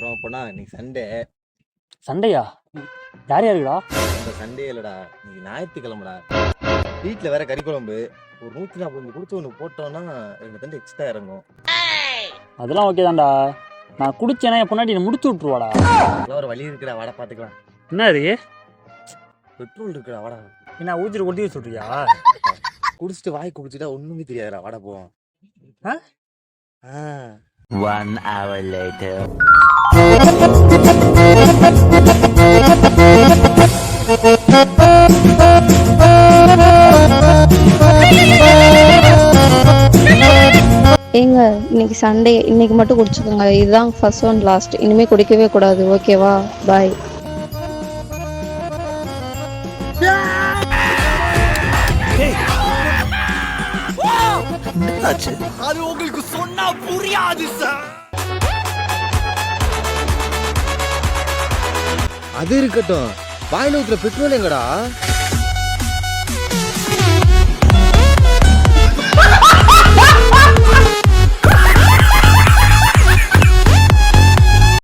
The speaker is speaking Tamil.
அப்புறம் அப்போனா இன்னைக்கு சண்டே. சண்டையா? யார் யாருக்குடா? இந்த சண்டே இல்லடா, இன்னைக்கு ஞாயிற்றுக்கிழமைடா. வீட்டில் வேற கறி குழம்பு ஒரு 140 கொடுத்து ஒன்று போட்டோம்னா 2 தண்டு எக்ஸ்ட்ரா இறங்கும். அதெல்லாம் ஓகே தான்டா. நான் குடிச்சேன்னா என் பொண்டாட்டி என்னை முடிச்சு விட்ருவாடா. அதெல்லாம் ஒரு வழி இருக்குடா, வாடா பார்த்துக்கலாம். என்ன அது? பெட்ரோல் இருக்குடா, வாடா. என்ன ஊற்றிட்டு கொட்டி சொல்றியா? குடிச்சிட்டு வாய் குடிச்சிட்டா ஒன்றுமே தெரியாதுடா, வாடா போவோம். ஆ? ஆ 1 hour later. ஏங்க இன்னைக்கு சண்டே, இன்னைக்கு மட்டும் குடிச்சுக்கோங்க. இதுதான் ஃபர்ஸ்ட் அண்ட் லாஸ்ட். இனிமே குடிக்கவே கூடாது. ஓகேவா? பாய். அது உங்களுக்கு சொன்னா புரியாது சார். அது இருக்கட்டும், வாயில ஊத்துற பெட்ரோல் எங்கடா?